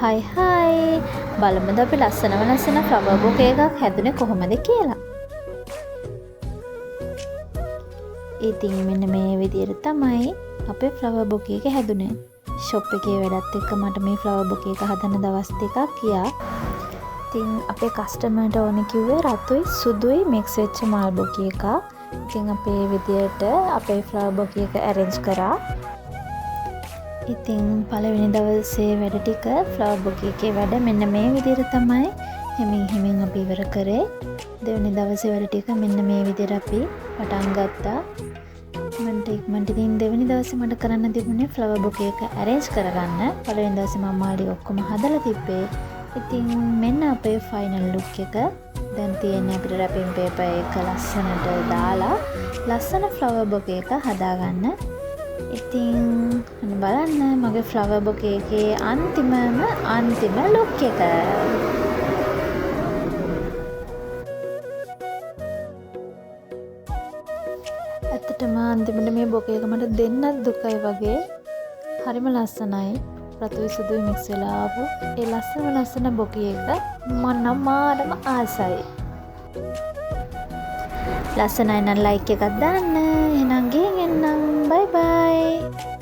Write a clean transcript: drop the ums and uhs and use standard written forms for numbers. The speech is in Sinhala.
හයි හයි බලමුද අපි ලස්සනම ලස්සන ෆ්ලවර් බොකේ එකක් හැදුනේ කොහොමද කියලා. ඉතින් මෙන්න මේ විදිහට තමයි අපේ ෆ්ලවර් බොකේ එක හැදුනේ. ෂොප් එකේ වැඩත් එක්ක මට මේ ෆ්ලවර් බොකේ එක හදන්න දවස් දෙකක් ගියා. ඉතින් අපේ කස්ටමර්ට ඕනේ කිව්වේ රතුයි සුදුයි මික්ස් වෙච්ච මල් බොකේ එකක්. ඉතින් අපේ විදිහට අපේ ෆ්ලවර් බොකේ එක arrange කරා. ඉතින් පළවෙනි දවසේ වැඩ ටික ෆ්ලවර් බොකේ එකේ වැඩ මෙන්න මේ විදිහට තමයි හිමින් අපි ඉවර කරේ. දෙවෙනි දවසේ වැඩ ටික මෙන්න මේ විදිහට අපි පටන් ගත්තා. මන්ට ඉතින් දෙවෙනි දවසේ මට කරන්න තිබුණේ ෆ්ලවර් බොකේ එක arrange කරගන්න. පළවෙනි දවසේ මම මාළි ඔක්කොම හදලා තිබ්බේ. ඉතින් මෙන්න අපේ ෆයිනල් ලුක් එක. දැන් තියෙන්නේ අපිට රැපින් පේපර් එක ලස්සනට දාලා ලස්සන ෆ්ලවර් බොකේ එක හදාගන්න. ඉතින් බලන්න මගේ ෆ්ලවර් බොකේ එකේ අන්තිම ලුක් එක. ඇත්තටම අන්තිමට මේ බොකේ එක මට දෙන්නත් දුකයි වගේ. හරිම ලස්සනයි. රතුයි සුදුයි මික්ස් වෙලා ආපු ඒ ලස්සන බොකේ එක මම මාරම ආසයි. ලස්සනයි නම් ලයික් එකක් දාන්න. එහෙනම් ගිහින් එන්නම්. බයි බයි.